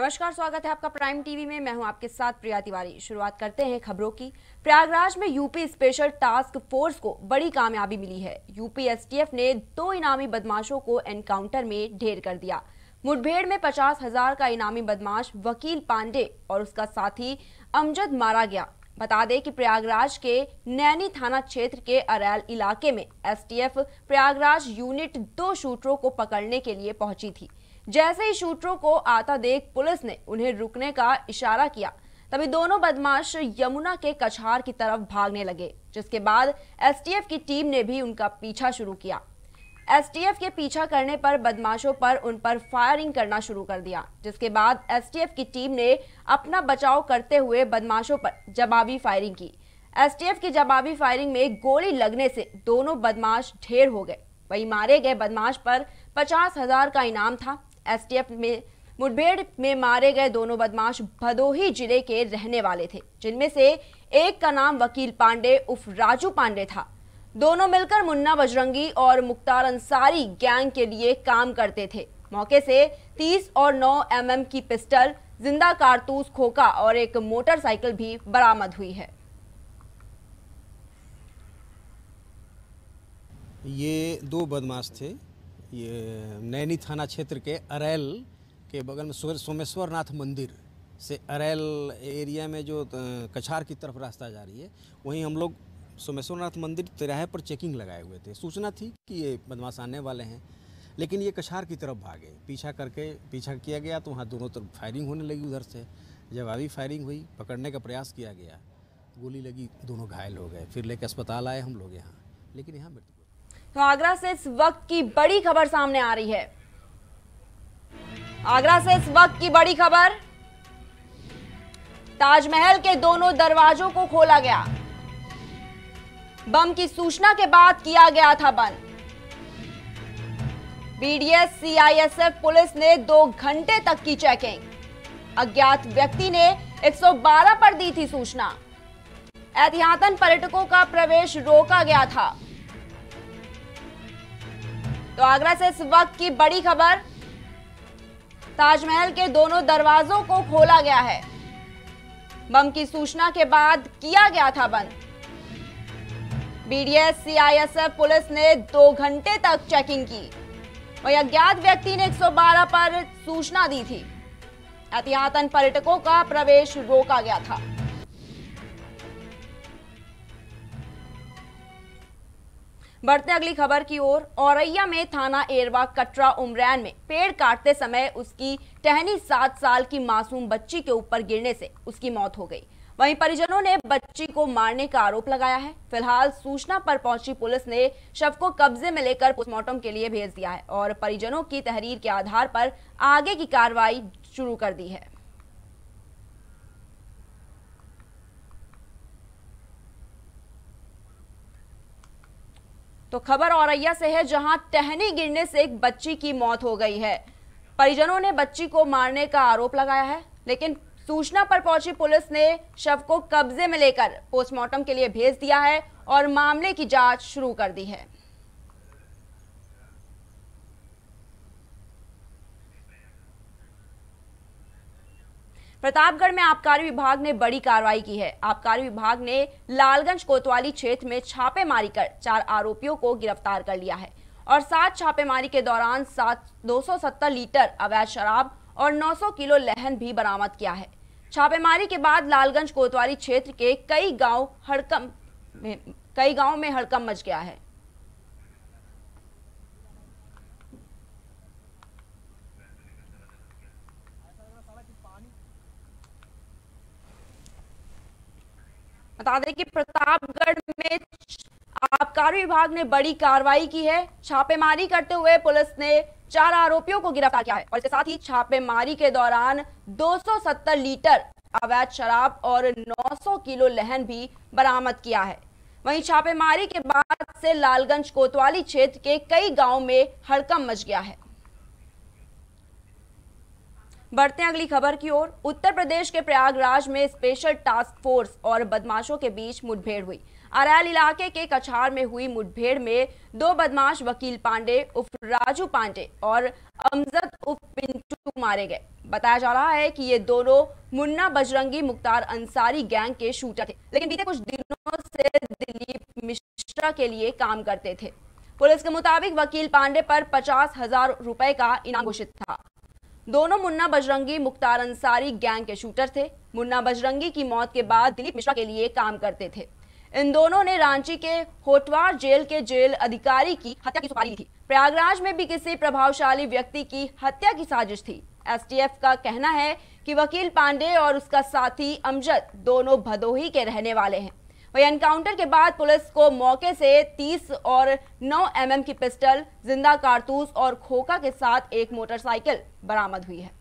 नमस्कार, स्वागत है आपका प्राइम टीवी में। मैं हूं आपके साथ प्रिया तिवारी। शुरुआत करते हैं खबरों की। प्रयागराज में यूपी स्पेशल टास्क फोर्स को बड़ी कामयाबी मिली है। यूपी एसटीएफ ने 2 इनामी बदमाशों को एनकाउंटर में ढेर कर दिया। मुठभेड़ में 50,000 का इनामी बदमाश वकील पांडे और उसका साथी अमजद मारा गया। बता दें कि प्रयागराज के नैनी थाना क्षेत्र के अरैल इलाके में एसटीएफ प्रयागराज यूनिट 2 शूटरों को पकड़ने के लिए पहुंची थी। जैसे ही शूटरों को आता देख पुलिस ने उन्हें रुकने का इशारा किया, तभी दोनों बदमाश यमुना के कछार की तरफ भागने लगे, जिसके बाद एसटीएफ की टीम ने भी उनका पीछा शुरू किया। एसटीएफ के पीछा करने पर बदमाशों पर उन पर फायरिंग करना शुरू कर दिया, जिसके बाद एसटीएफ की टीम ने अपना बचाव करते हुए बदमाशों पर जवाबी फायरिंग की। एसटीएफ की जवाबी फायरिंग में गोली लगने से दोनों बदमाश ढेर हो गए। वहीं मारे गए बदमाश पर 50,000 का इनाम था। एसटीएफ में मुठभेड़ में मारे गए दोनों बदमाश भदोही जिले के रहने वाले थे, जिनमें से एक का नाम वकील पांडे उर्फ राजू पांडे था। दोनों मिलकर मुन्ना बजरंगी और मुख्तार अंसारी गैंग के लिए काम करते थे। मौके से 30 और 9 mm की पिस्टल, जिंदा कारतूस, खोखा और एक मोटरसाइकिल भी बरामद हुई है। ये 2 बदमाश थे। ये नैनी थाना क्षेत्र के अरैल के बगल में सोमेश्वरनाथ मंदिर से अरैल एरिया में जो कछार की तरफ रास्ता जा रही है, वहीं हम लोग सोमेश्वरनाथ मंदिर तिराहे पर चेकिंग लगाए हुए थे। सूचना थी कि ये बदमाश आने वाले हैं, लेकिन ये कछार की तरफ भागे। पीछा किया गया तो वहाँ दोनों तरफ फायरिंग होने लगी। उधर से जवाबी फायरिंग हुई, पकड़ने का प्रयास किया गया, गोली लगी, दोनों घायल हो गए। फिर लेकर अस्पताल आए हम लोग यहाँ, लेकिन यहाँ मृत्यु। तो आगरा से इस वक्त की बड़ी खबर सामने आ रही है। आगरा से इस वक्त की बड़ी खबर, ताजमहल के दोनों दरवाजों को खोला गया। बम की सूचना के बाद किया गया था बंद। बीडीएस सीआईएसएफ पुलिस ने 2 घंटे तक की चेकिंग। अज्ञात व्यक्ति ने 112 पर दी थी सूचना। एहतियातन पर्यटकों का प्रवेश रोका गया था। तो आगरा से इस वक्त की बड़ी खबर, ताजमहल के दोनों दरवाजों को खोला गया है। बम की सूचना के बाद किया गया था बंद। बीडीएस सीआईएसएफ पुलिस ने 2 घंटे तक चेकिंग की। वहीं अज्ञात व्यक्ति ने 112 पर सूचना दी थी। एहतियातन पर्यटकों का प्रवेश रोका गया था। बढ़ते अगली खबर की ओर। औरैया में थाना एरवा कटरा उमरैन में पेड़ काटते समय उसकी टहनी 7 साल की मासूम बच्ची के ऊपर गिरने से उसकी मौत हो गई। वहीं परिजनों ने बच्ची को मारने का आरोप लगाया है। फिलहाल सूचना पर पहुंची पुलिस ने शव को कब्जे में लेकर पोस्टमार्टम के लिए भेज दिया है और परिजनों की तहरीर के आधार पर आगे की कार्रवाई शुरू कर दी है। तो खबर औरैया से है, जहां टहनी गिरने से एक बच्ची की मौत हो गई है। परिजनों ने बच्ची को मारने का आरोप लगाया है, लेकिन सूचना पर पहुंची पुलिस ने शव को कब्जे में लेकर पोस्टमार्टम के लिए भेज दिया है और मामले की जांच शुरू कर दी है। प्रतापगढ़ में आबकारी विभाग ने बड़ी कार्रवाई की है। आबकारी विभाग ने लालगंज कोतवाली क्षेत्र में छापेमारी कर 4 आरोपियों को गिरफ्तार कर लिया है और 7 छापेमारी के दौरान 270 लीटर अवैध शराब और 900 किलो लहन भी बरामद किया है। छापेमारी के बाद लालगंज कोतवाली क्षेत्र के कई गांव में हड़कंप मच गया है। बता दें कि प्रतापगढ़ में आबकारी विभाग ने बड़ी कार्रवाई की है। छापेमारी करते हुए पुलिस ने 4 आरोपियों को गिरफ्तार किया है और इसके साथ ही छापेमारी के दौरान 270 लीटर अवैध शराब और 900 किलो लहन भी बरामद किया है। वहीं छापेमारी के बाद से लालगंज कोतवाली क्षेत्र के कई गांवों में हड़कंप मच गया है। बढ़ते हैं अगली खबर की ओर। उत्तर प्रदेश के प्रयागराज में स्पेशल टास्क फोर्स और बदमाशों के बीच मुठभेड़ हुई। अरैल इलाके के कछार में हुई मुठभेड़ में 2 बदमाश वकील पांडे उर्फ राजू पांडे और अमजद उर्फ पिंटू मारे गए। बताया जा रहा है कि ये दोनों मुन्ना बजरंगी मुख्तार अंसारी गैंग के शूटर थे, लेकिन बीते कुछ दिनों से दिलीप मिश्रा के लिए काम करते थे। पुलिस के मुताबिक वकील पांडे पर 50,000 रुपए का इनाम घोषित था। दोनों मुन्ना बजरंगी मुख्तार अंसारी गैंग के शूटर थे। मुन्ना बजरंगी की मौत के बाद दिलीप मिश्रा के लिए काम करते थे। इन दोनों ने रांची के होटवार जेल के जेल अधिकारी की हत्या की सुपारी ली थी। प्रयागराज में भी किसी प्रभावशाली व्यक्ति की हत्या की साजिश थी। एसटीएफ का कहना है कि वकील पांडे और उसका साथी अमजद दोनों भदोही के रहने वाले हैं। वही एनकाउंटर के बाद पुलिस को मौके से 30 और 9 mm की पिस्टल, जिंदा कारतूस और खोखा के साथ एक मोटरसाइकिल बरामद हुई है।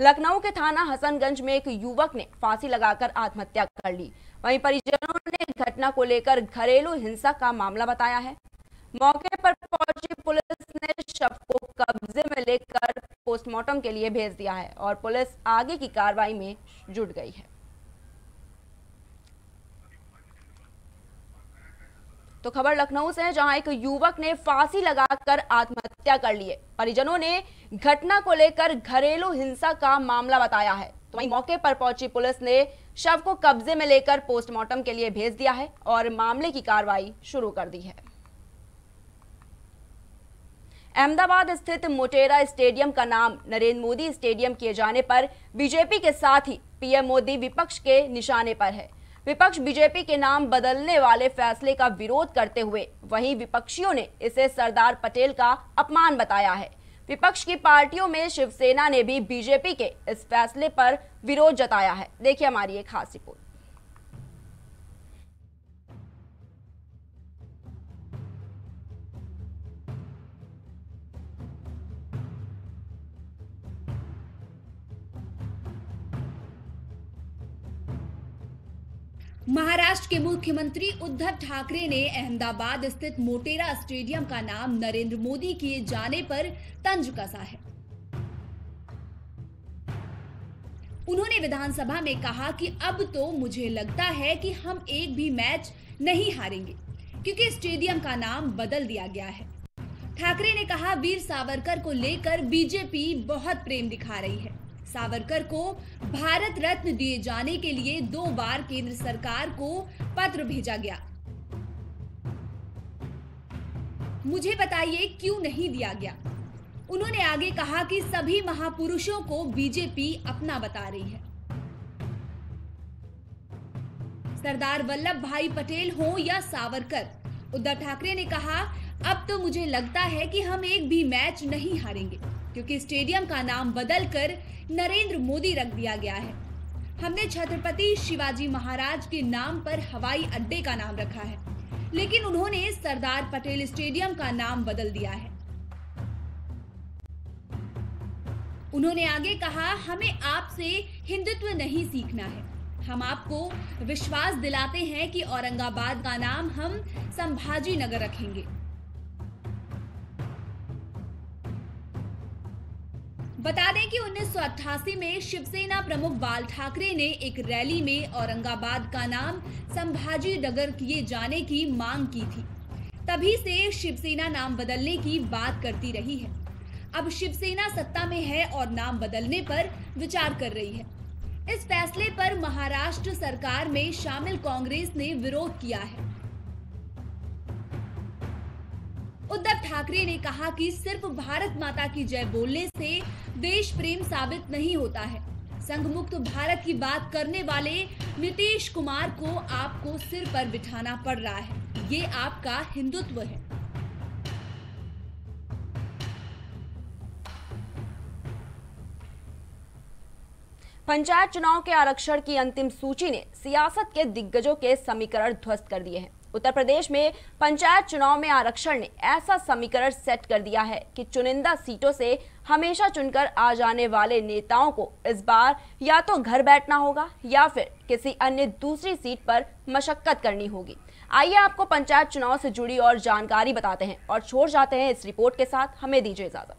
लखनऊ के थाना हसनगंज में एक युवक ने फांसी लगाकर आत्महत्या कर ली। वहीं परिजनों ने घटना को लेकर घरेलू हिंसा का मामला बताया है। मौके पर पहुंची पुलिस ने शव को कब्जे में लेकर पोस्टमार्टम के लिए भेज दिया है और पुलिस आगे की कार्रवाई में जुट गई है। तो खबर लखनऊ से है, जहां एक युवक ने फांसी लगाकर आत्महत्या कर ली है। परिजनों ने घटना को लेकर घरेलू हिंसा का मामला बताया है। तो वहीं मौके पर पहुंची पुलिस ने शव को कब्जे में लेकर पोस्टमार्टम के लिए भेज दिया है और मामले की कार्रवाई शुरू कर दी है। अहमदाबाद स्थित मोटेरा स्टेडियम का नाम नरेंद्र मोदी स्टेडियम किए जाने पर बीजेपी के साथ ही पीएम मोदी विपक्ष के निशाने पर है। विपक्ष बीजेपी के नाम बदलने वाले फैसले का विरोध करते हुए वहीं विपक्षियों ने इसे सरदार पटेल का अपमान बताया है। विपक्ष की पार्टियों में शिवसेना ने भी बीजेपी के इस फैसले पर विरोध जताया है। देखिए हमारी एक खास रिपोर्ट। महाराष्ट्र के मुख्यमंत्री उद्धव ठाकरे ने अहमदाबाद स्थित मोटेरा स्टेडियम का नाम नरेंद्र मोदी किए जाने पर तंज कसा है। उन्होंने विधानसभा में कहा कि अब तो मुझे लगता है कि हम एक भी मैच नहीं हारेंगे क्योंकि स्टेडियम का नाम बदल दिया गया है। ठाकरे ने कहा, वीर सावरकर को लेकर बीजेपी बहुत प्रेम दिखा रही है। सावरकर को भारत रत्न दिए जाने के लिए 2 बार केंद्र सरकार को पत्र भेजा गया। मुझे बताइए क्यों नहीं दिया गया। उन्होंने आगे कहा कि सभी महापुरुषों को बीजेपी अपना बता रही है। सरदार वल्लभ भाई पटेल हो या सावरकर, उद्धव ठाकरे ने कहा, अब तो मुझे लगता है कि हम एक भी मैच नहीं हारेंगे क्योंकि स्टेडियम का नाम बदलकर नरेंद्र मोदी रख दिया गया है। हमने छत्रपति शिवाजी महाराज के नाम पर हवाई अड्डे का नाम रखा है, लेकिन उन्होंने सरदार पटेल स्टेडियम का नाम बदल दिया है। उन्होंने आगे कहा, हमें आपसे हिंदुत्व नहीं सीखना है। हम आपको विश्वास दिलाते हैं कि औरंगाबाद का नाम हम संभाजी नगर रखेंगे। बता दें कि 1988 में शिवसेना प्रमुख बाल ठाकरे ने एक रैली में औरंगाबाद का नाम संभाजी नगर किए जाने की मांग की थी। तभी से शिवसेना नाम बदलने की बात करती रही है। अब शिवसेना सत्ता में है और नाम बदलने पर विचार कर रही है। इस फैसले पर महाराष्ट्र सरकार में शामिल कांग्रेस ने विरोध किया है। उद्धव ठाकरे ने कहा कि सिर्फ भारत माता की जय बोलने से देश प्रेम साबित नहीं होता है। संघ मुक्त भारत की बात करने वाले नीतीश कुमार को आपको सिर पर बिठाना पड़ रहा है। ये आपका हिंदुत्व है। पंचायत चुनाव के आरक्षण की अंतिम सूची ने सियासत के दिग्गजों के समीकरण ध्वस्त कर दिए हैं। उत्तर प्रदेश में पंचायत चुनाव में आरक्षण ने ऐसा समीकरण सेट कर दिया है कि चुनिंदा सीटों से हमेशा चुनकर आ जाने वाले नेताओं को इस बार या तो घर बैठना होगा या फिर किसी अन्य दूसरी सीट पर मशक्कत करनी होगी। आइए आपको पंचायत चुनाव से जुड़ी और जानकारी बताते हैं और छोड़ जाते हैं इस रिपोर्ट के साथ। हमें दीजिए इजाजत।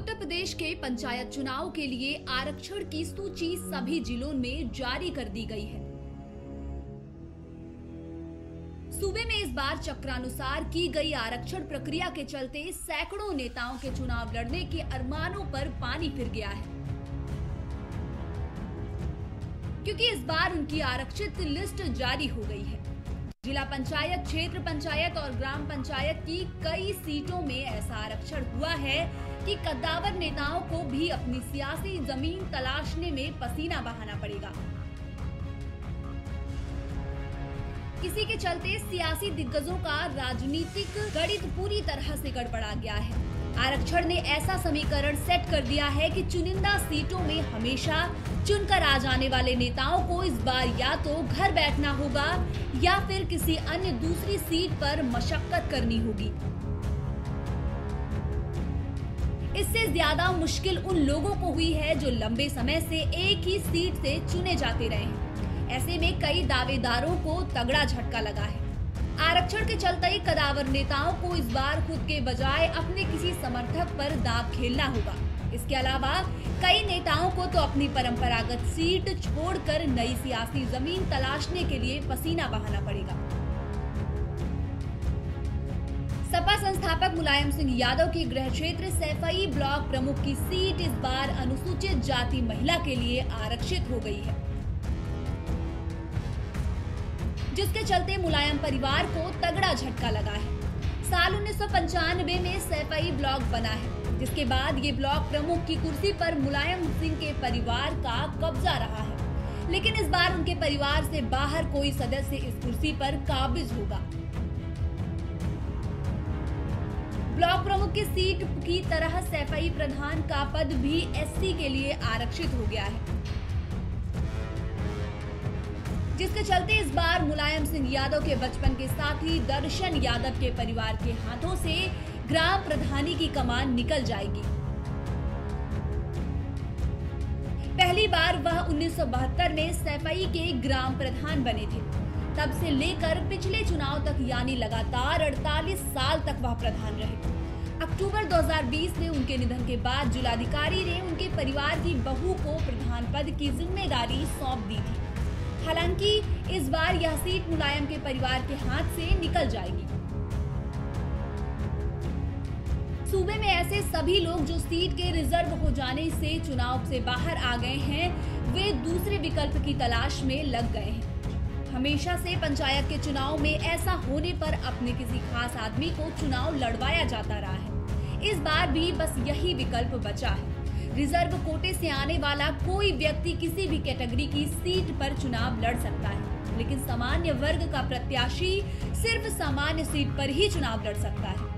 उत्तर प्रदेश के पंचायत चुनाव के लिए आरक्षण की सूची सभी जिलों में जारी कर दी गई है। सूबे में इस बार चक्रानुसार की गई आरक्षण प्रक्रिया के चलते सैकड़ों नेताओं के चुनाव लड़ने के अरमानों पर पानी फिर गया है, क्योंकि इस बार उनकी आरक्षित लिस्ट जारी हो गई है। जिला पंचायत, क्षेत्र पंचायत और ग्राम पंचायत की कई सीटों में ऐसा आरक्षण हुआ है कि कद्दावर नेताओं को भी अपनी सियासी जमीन तलाशने में पसीना बहाना पड़ेगा। इसी के चलते सियासी दिग्गजों का राजनीतिक गणित पूरी तरह से गड़बड़ा गया है। आरक्षण ने ऐसा समीकरण सेट कर दिया है कि चुनिंदा सीटों में हमेशा चुनकर आ जाने वाले नेताओं को इस बार या तो घर बैठना होगा या फिर किसी अन्य दूसरी सीट पर मशक्कत करनी होगी। इससे ज्यादा मुश्किल उन लोगों को हुई है जो लंबे समय से एक ही सीट से चुने जाते रहे हैं। ऐसे में कई दावेदारों को तगड़ा झटका लगा है। आरक्षण के चलते ही कद्दावर नेताओं को इस बार खुद के बजाय अपने किसी समर्थक पर दांव खेलना होगा। इसके अलावा कई नेताओं को तो अपनी परंपरागत सीट छोड़कर नई सियासी जमीन तलाशने के लिए पसीना बहाना पड़ेगा। सपा संस्थापक मुलायम सिंह यादव के गृह क्षेत्र सैफई ब्लॉक प्रमुख की सीट इस बार अनुसूचित जाति महिला के लिए आरक्षित हो गई है, जिसके चलते मुलायम परिवार को तगड़ा झटका लगा है। साल 1995 में सैफई ब्लॉक बना है, जिसके बाद ये ब्लॉक प्रमुख की कुर्सी पर मुलायम सिंह के परिवार का कब्जा रहा है, लेकिन इस बार उनके परिवार से बाहर कोई सदस्य इस कुर्सी पर काबिज होगा। ब्लॉक प्रमुख की सीट की तरह सैफई प्रधान का पद भी एससी के लिए आरक्षित हो गया है, जिसके चलते इस बार मुलायम सिंह यादव के बचपन के साथी दर्शन यादव के परिवार के हाथों से ग्राम प्रधानी की कमान निकल जाएगी। पहली बार वह 1972 में सैफई के ग्राम प्रधान बने थे। तब से लेकर पिछले चुनाव तक यानी लगातार 48 साल तक वह प्रधान रहे। अक्टूबर 2020 में उनके निधन के बाद जिलाधिकारी ने उनके परिवार की बहू को प्रधान पद की जिम्मेदारी सौंप दी थी। हालांकि इस बार यह सीट मुलायम के परिवार के हाथ से निकल जाएगी। सूबे में ऐसे सभी लोग जो सीट के रिजर्व हो जाने से चुनाव से बाहर आ गए हैं, वे दूसरे विकल्प की तलाश में लग गए हैं। हमेशा से पंचायत के चुनाव में ऐसा होने पर अपने किसी खास आदमी को चुनाव लड़वाया जाता रहा है। इस बार भी बस यही विकल्प बचा है। रिजर्व कोटे से आने वाला कोई व्यक्ति किसी भी कैटेगरी की सीट पर चुनाव लड़ सकता है, लेकिन सामान्य वर्ग का प्रत्याशी सिर्फ सामान्य सीट पर ही चुनाव लड़ सकता है।